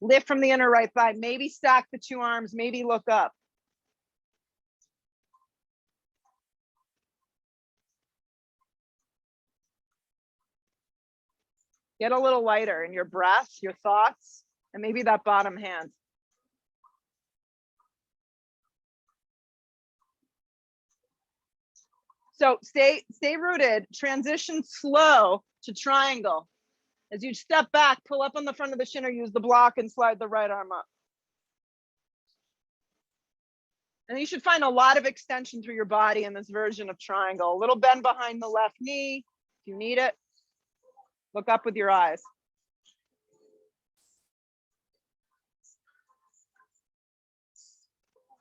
Lift from the inner right thigh. Maybe stack the two arms. Maybe look up. Get a little lighter in your breath, your thoughts, and maybe that bottom hand. So stay rooted. Transition slow to triangle. As you step back, pull up on the front of the shin or use the block and slide the right arm up. And you should find a lot of extension through your body in this version of triangle. A little bend behind the left knee if you need it. Look up with your eyes.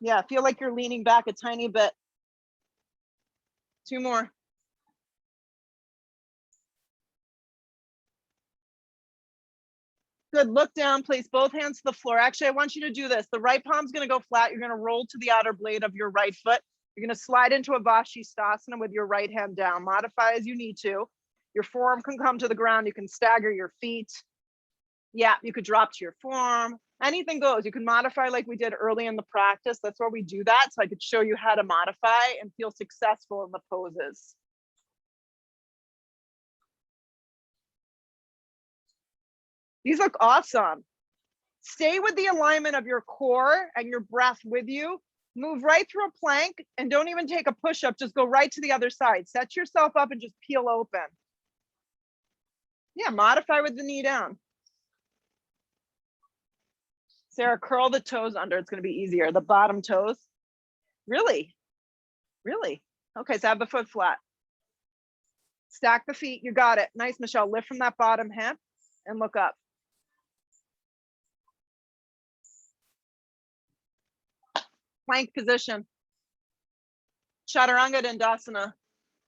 Yeah, feel like you're leaning back a tiny bit. Two more. Good, look down, place both hands to the floor. Actually, I want you to do this. The right palm's gonna go flat. You're gonna roll to the outer blade of your right foot. You're gonna slide into a Vashisthasana with your right hand down. Modify as you need to. Your forearm can come to the ground. You can stagger your feet. Yeah, you could drop to your forearm. Anything goes. You can modify like we did early in the practice. That's where we do that. So I could show you how to modify and feel successful in the poses. These look awesome. Stay with the alignment of your core and your breath with you. Move right through a plank and don't even take a push-up. Just go right to the other side. Set yourself up and just peel open. Yeah, modify with the knee down. Sarah, curl the toes under. It's going to be easier. The bottom toes. Really? Really? Okay, so have the foot flat. Stack the feet. You got it. Nice, Michelle. Lift from that bottom hip and look up. Plank position. Chaturanga Dandasana.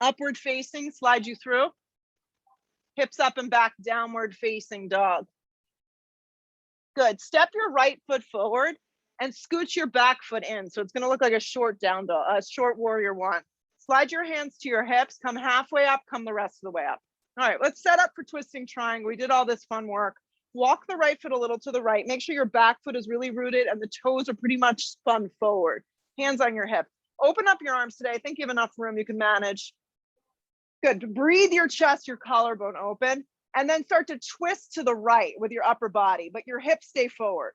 Upward facing, slide you through. Hips up and back, downward facing dog. Good. Step your right foot forward and scooch your back foot in. So it's going to look like a short down dog, a short warrior one. Slide your hands to your hips, come halfway up, come the rest of the way up. All right, let's set up for twisting triangle. We did all this fun work. Walk the right foot a little to the right. Make sure your back foot is really rooted and the toes are pretty much spun forward. Hands on your hip. Open up your arms today. I think you have enough room. You can manage. Good. Breathe your chest, your collarbone open, and then start to twist to the right with your upper body, but your hips stay forward.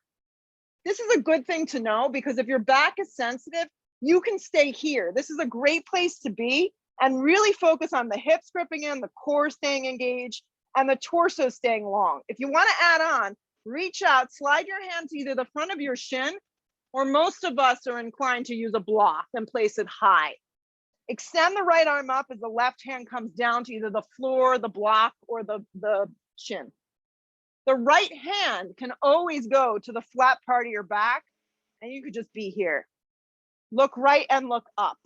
This is a good thing to know because if your back is sensitive, you can stay here. This is a great place to be And really focus on the hips gripping in, the core staying engaged, and the torso staying long. If you want to add on, reach out, slide your hand to either the front of your shin, or most of us are inclined to use a block and place it high. Extend the right arm up as the left hand comes down to either the floor, the block, or the shin. The right hand can always go to the flat part of your back, and you could just be here. Look right and look up.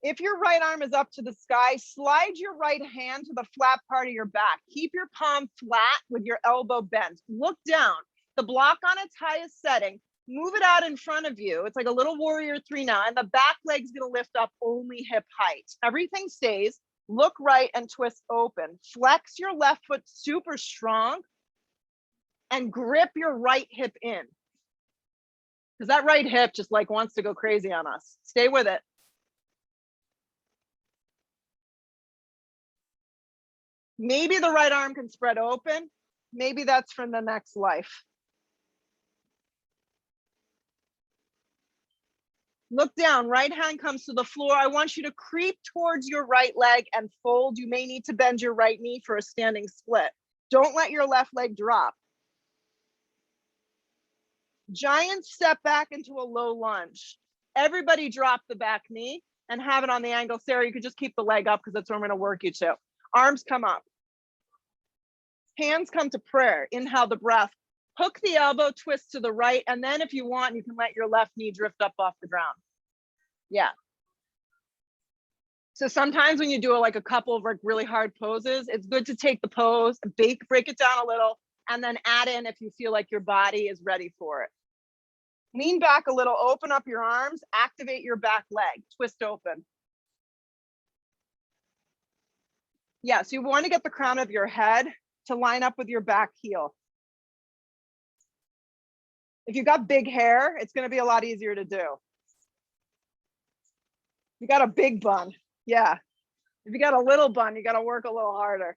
If your right arm is up to the sky, slide your right hand to the flat part of your back. Keep your palm flat with your elbow bent. Look down. The block on its highest setting. Move it out in front of you. It's like a little warrior 3 now, and the back leg's gonna lift up only hip height. Everything stays. Look right and twist open. Flex your left foot super strong and grip your right hip in. Because that right hip just like wants to go crazy on us. Stay with it. Maybe the right arm can spread open. Maybe that's from the next life. Look down, right hand comes to the floor. I want you to creep towards your right leg and fold. You may need to bend your right knee for a standing split. Don't let your left leg drop. Giant step back into a low lunge. Everybody drop the back knee and have it on the angle. Sarah, you could just keep the leg up because that's where I'm gonna work you to. Arms come up. Hands come to prayer. Inhale the breath. Hook the elbow, twist to the right, and then if you want, you can let your left knee drift up off the ground. Yeah. So sometimes when you do like a couple of like really hard poses, it's good to take the pose, break it down a little, and then add in if you feel like your body is ready for it. Lean back a little, open up your arms, activate your back leg, twist open. Yeah, so you want to get the crown of your head to line up with your back heel. If you've got big hair, it's going to be a lot easier to do. You got a big bun. Yeah. If you got a little bun, you got to work a little harder.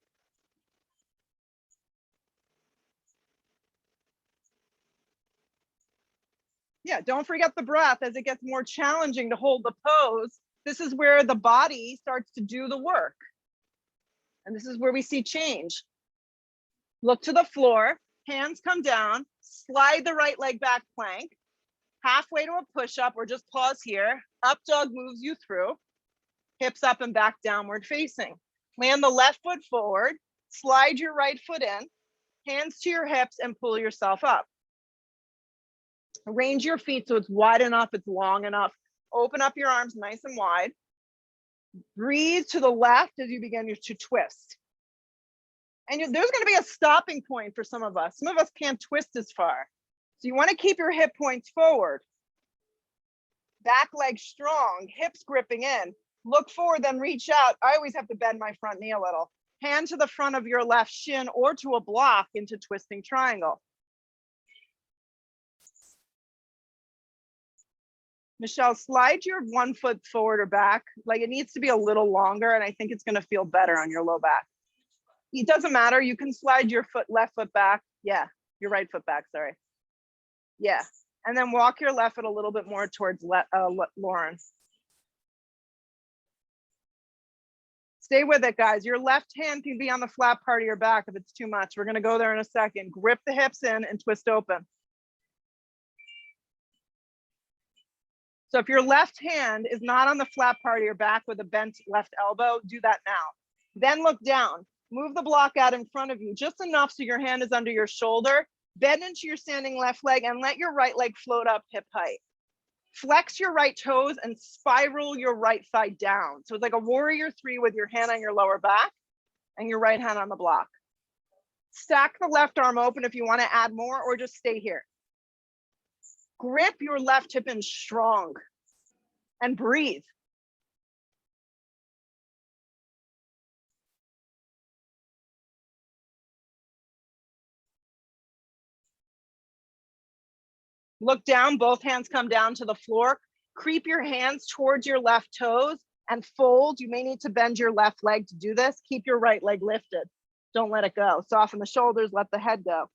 Yeah, don't forget the breath. As it gets more challenging to hold the pose, this is where the body starts to do the work. And this is where we see change. Look to the floor, hands come down, slide the right leg back plank, halfway to a push-up or just pause here. Up dog moves you through, hips up and back downward facing. Land the left foot forward, slide your right foot in, hands to your hips and pull yourself up. Arrange your feet so it's wide enough, it's long enough. Open up your arms nice and wide. Breathe to the left as you begin to twist. And there's going to be a stopping point for some of us. Some of us can't twist as far. So you want to keep your hip points forward. Back leg strong, hips gripping in. Look forward, then reach out. I always have to bend my front knee a little. Hand to the front of your left shin or to a block into twisting triangle. Michelle, slide your one foot forward or back. Like it needs to be a little longer, and I think it's going to feel better on your low back. It doesn't matter. You can slide your left foot back. Yeah, your right foot back, sorry. Yeah, and then walk your left foot a little bit more towards Lauren. Stay with it, guys. Your left hand can be on the flat part of your back if it's too much. We're going to go there in a second. Grip the hips in and twist open. So if your left hand is not on the flat part of your back with a bent left elbow, do that now. Then look down. Move the block out in front of you, just enough so your hand is under your shoulder. Bend into your standing left leg and let your right leg float up hip height. Flex your right toes and spiral your right thigh down. So it's like a warrior 3 with your hand on your lower back and your right hand on the block. Stack the left arm open if you want to add more, or just stay here. Grip your left hip in strong and breathe. Look down, both hands come down to the floor. Creep your hands towards your left toes and fold. You may need to bend your left leg to do this. Keep your right leg lifted. Don't let it go. Soften the shoulders, let the head go.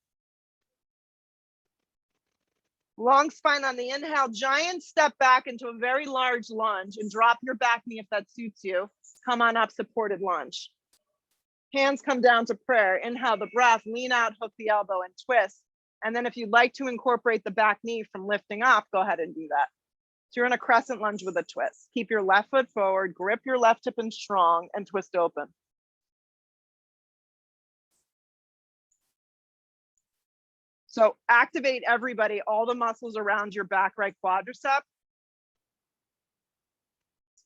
Long spine on the inhale, giant step back into a very large lunge and drop your back knee if that suits you. Come on up, supported lunge. Hands come down to prayer. Inhale the breath, lean out, hook the elbow and twist. And then if you'd like to incorporate the back knee from lifting up, go ahead and do that. So you're in a crescent lunge with a twist. Keep your left foot forward, grip your left hip in strong and twist open. So activate everybody, all the muscles around your back right quadricep.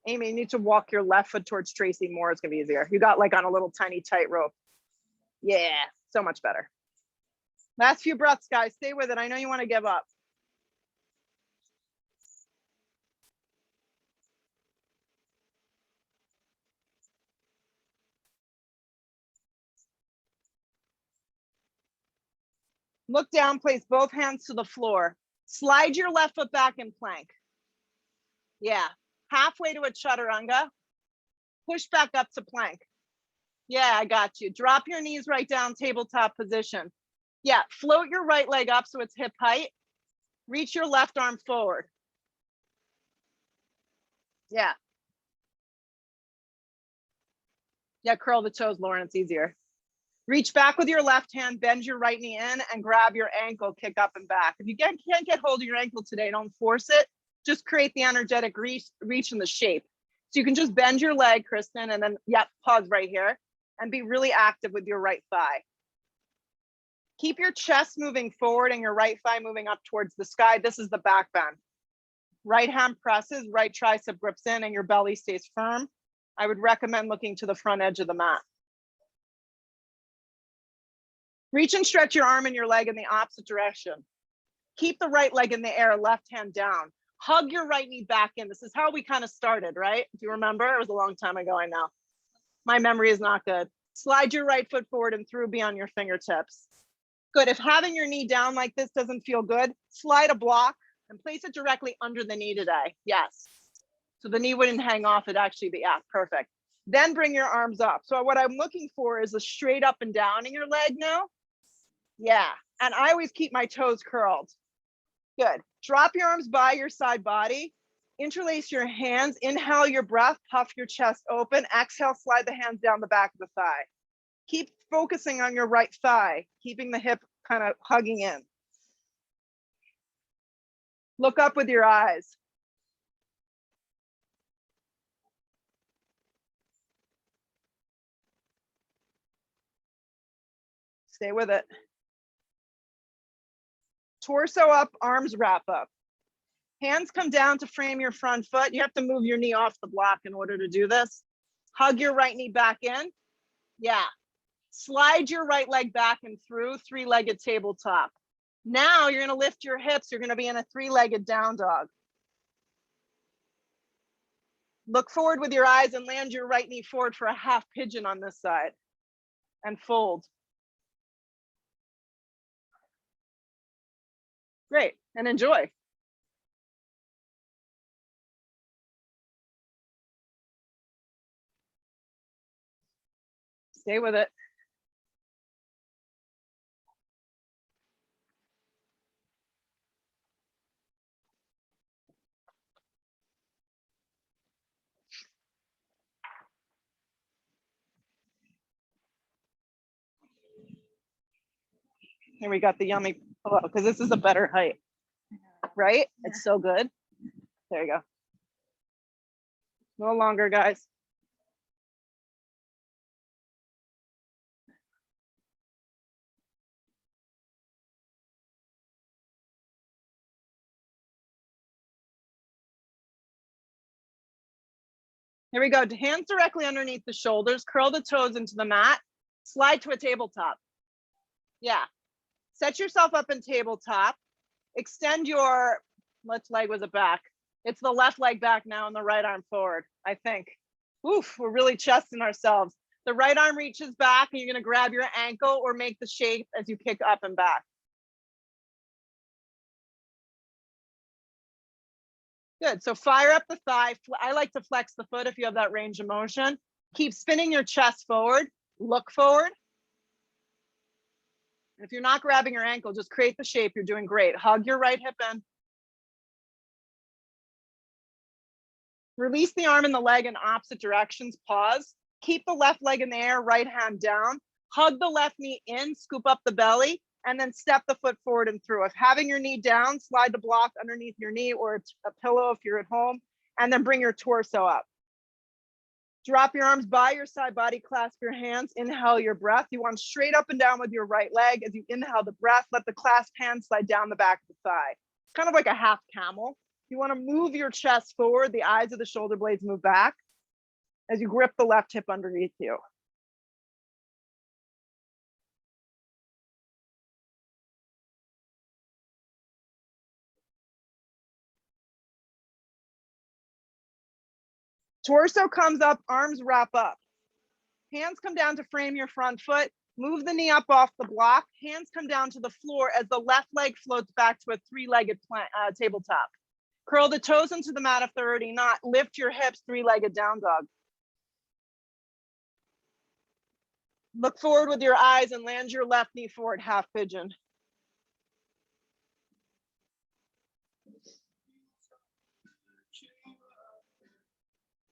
Amy, you need to walk your left foot towards Tracy more. It's gonna be easier. You got like on a little tiny tightrope. Yeah, so much better. Last few breaths, guys. Stay with it. I know you want to give up. Look down, place both hands to the floor. Slide your left foot back in plank. Yeah, halfway to a chaturanga. Push back up to plank. Yeah, I got you. Drop your knees right down, tabletop position. Yeah, float your right leg up so it's hip height. Reach your left arm forward. Yeah. Yeah, curl the toes, Lauren, it's easier. Reach back with your left hand, bend your right knee in and grab your ankle, kick up and back. If you can't get hold of your ankle today, don't force it. Just create the energetic reach in the shape. So you can just bend your leg, Kristen, and then, yep, pause right here and be really active with your right thigh. Keep your chest moving forward and your right thigh moving up towards the sky. This is the back bend. Right hand presses, right tricep grips in and your belly stays firm. I would recommend looking to the front edge of the mat. Reach and stretch your arm and your leg in the opposite direction. Keep the right leg in the air, left hand down. Hug your right knee back in. This is how we kind of started, right? Do you remember? It was a long time ago, I know. My memory is not good. Slide your right foot forward and through beyond your fingertips. Good. If having your knee down like this doesn't feel good, slide a block and place it directly under the knee today. Yes. So the knee wouldn't hang off, it'd actually be, yeah, perfect. Then bring your arms up. So what I'm looking for is a straight up and down in your leg now. Yeah, and I always keep my toes curled. Good. Drop your arms by your side body. Interlace your hands. Inhale your breath, puff your chest open. Exhale, slide the hands down the back of the thigh. Keep focusing on your right thigh, keeping the hip kind of hugging in. Look up with your eyes. Stay with it. Torso up, arms wrap up. Hands come down to frame your front foot. You have to move your knee off the block in order to do this. Hug your right knee back in. Yeah. Slide your right leg back and through, three-legged tabletop. Now you're gonna lift your hips. You're gonna be in a three-legged down dog. Look forward with your eyes and land your right knee forward for a half pigeon on this side. And fold. Great, and enjoy. Stay with it. Here we got the yummy pillow because this is a better height, right? Yeah. It's so good. There you go. No longer, guys. Here we go. Hands directly underneath the shoulders. Curl the toes into the mat. Slide to a tabletop. Yeah. Set yourself up in tabletop. Extend your, which leg was it back? It's the left leg back now and the right arm forward, I think. Oof, we're really chesting ourselves. The right arm reaches back and you're gonna grab your ankle or make the shape as you kick up and back. Good, so fire up the thigh. I like to flex the foot if you have that range of motion. Keep spinning your chest forward, look forward. If you're not grabbing your ankle, just create the shape. You're doing great. Hug your right hip in. Release the arm and the leg in opposite directions. Pause. Keep the left leg in the air, right hand down. Hug the left knee in, scoop up the belly, and then step the foot forward and through. If having your knee down, slide the block underneath your knee or a pillow if you're at home, and then bring your torso up. Drop your arms by your side body, clasp your hands, inhale your breath. You want straight up and down with your right leg. As you inhale the breath, let the clasp hands slide down the back of the thigh. It's kind of like a half camel. You want to move your chest forward, the eyes of the shoulder blades move back as you grip the left hip underneath you. Torso comes up, arms wrap up. Hands come down to frame your front foot. Move the knee up off the block. Hands come down to the floor as the left leg floats back to a three-legged tabletop. Curl the toes into the mat if they're already not. Lift your hips, three-legged down dog. Look forward with your eyes and land your left knee forward, half pigeon.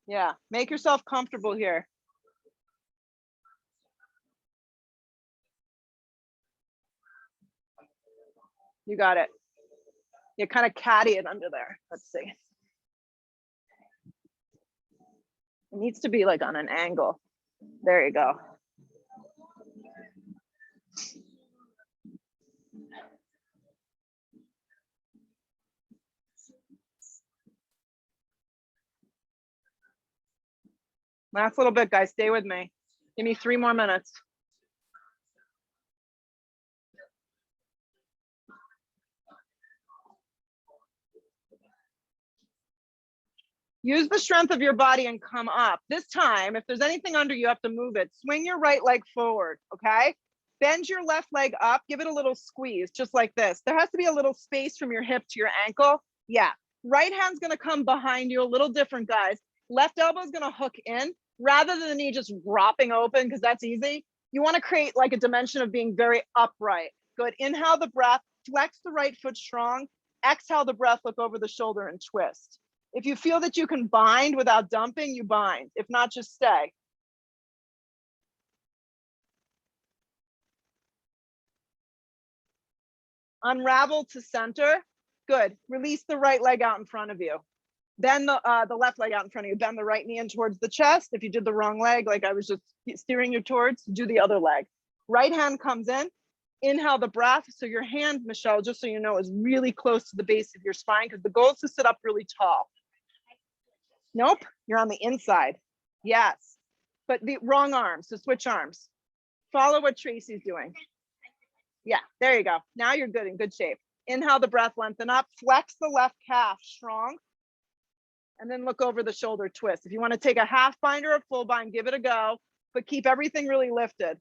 Yeah, make yourself comfortable here. You got it. You kind of caddy it under there. Let's see. It needs to be like on an angle. There you go. Last little bit, guys. Stay with me. Give me 3 more minutes. Use the strength of your body and come up. This time, if there's anything under, you have to move it. Swing your right leg forward, okay? Bend your left leg up, give it a little squeeze, just like this. There has to be a little space from your hip to your ankle. Yeah, right hand's gonna come behind you, a little different, guys. Left elbow's gonna hook in, rather than the knee just dropping open, because that's easy. You wanna create like a dimension of being very upright. Good, inhale the breath, flex the right foot strong. Exhale the breath, look over the shoulder and twist. If you feel that you can bind without dumping, you bind. If not, just stay. Unravel to center. Good. Release the right leg out in front of you. Bend the left leg out in front of you. Bend the right knee in towards the chest. If you did the wrong leg, like I was just steering you towards, do the other leg. Right hand comes in. Inhale the breath. So your hand, Michelle, just so you know, is really close to the base of your spine because the goal is to sit up really tall. Nope, you're on the inside. Yes, but the wrong arm, so switch arms. Follow what Tracy's doing. Yeah, there you go. Now you're good, in good shape. Inhale the breath, lengthen up, flex the left calf strong, and then look over the shoulder, twist. If you want to take a half bind or a full bind, give it a go, but keep everything really lifted.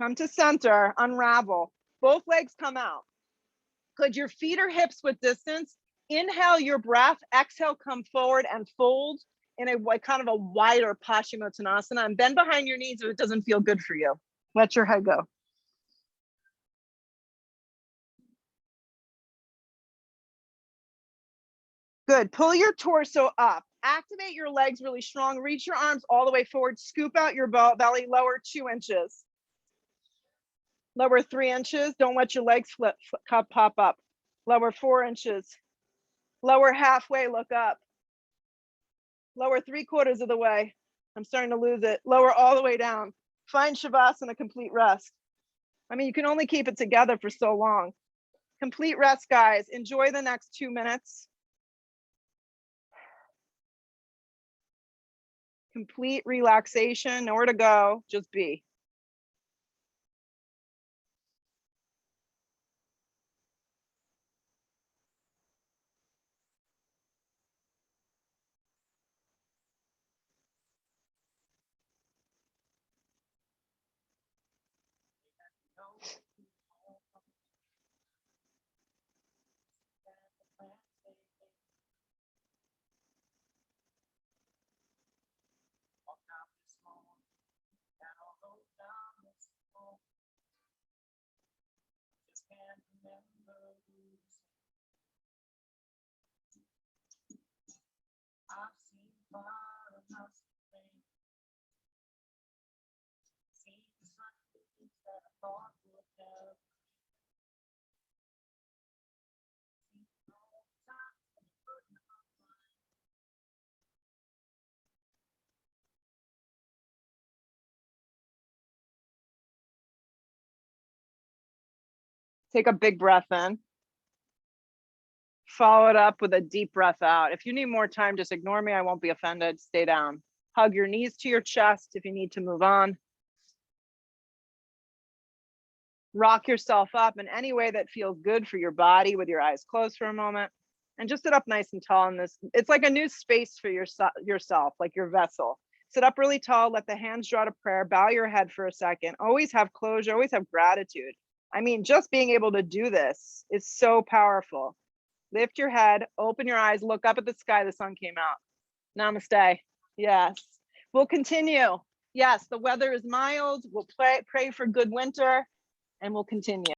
Come to center, unravel. Both legs come out. Good, your feet or hips with distance. Inhale your breath, exhale, come forward and fold in a kind of a wider Paschimottanasana, and bend behind your knees if it doesn't feel good for you. Let your head go. Good, pull your torso up. Activate your legs really strong. Reach your arms all the way forward. Scoop out your belly, lower 2 inches. Lower 3 inches. Don't let your legs pop up. Lower 4 inches. Lower halfway, look up. Lower 3/4 of the way. I'm starting to lose it. Lower all the way down. Find Shavasana, complete rest. I mean, you can only keep it together for so long. Complete rest, guys. Enjoy the next 2 minutes. Complete relaxation, nowhere to go, just be. Take a big breath in. Follow it up with a deep breath out. If you need more time, just ignore me. I won't be offended. Stay down. Hug your knees to your chest if you need to move on. Rock yourself up in any way that feels good for your body with your eyes closed for a moment. And just sit up nice and tall in this. It's like a new space for yourself, like your vessel. Sit up really tall, let the hands draw to prayer, bow your head for a second. Always have closure, always have gratitude. I mean, just being able to do this is so powerful. Lift your head, open your eyes, look up at the sky. The sun came out. Namaste. Yes. We'll continue. Yes, the weather is mild. We'll pray for good winter, and we'll continue.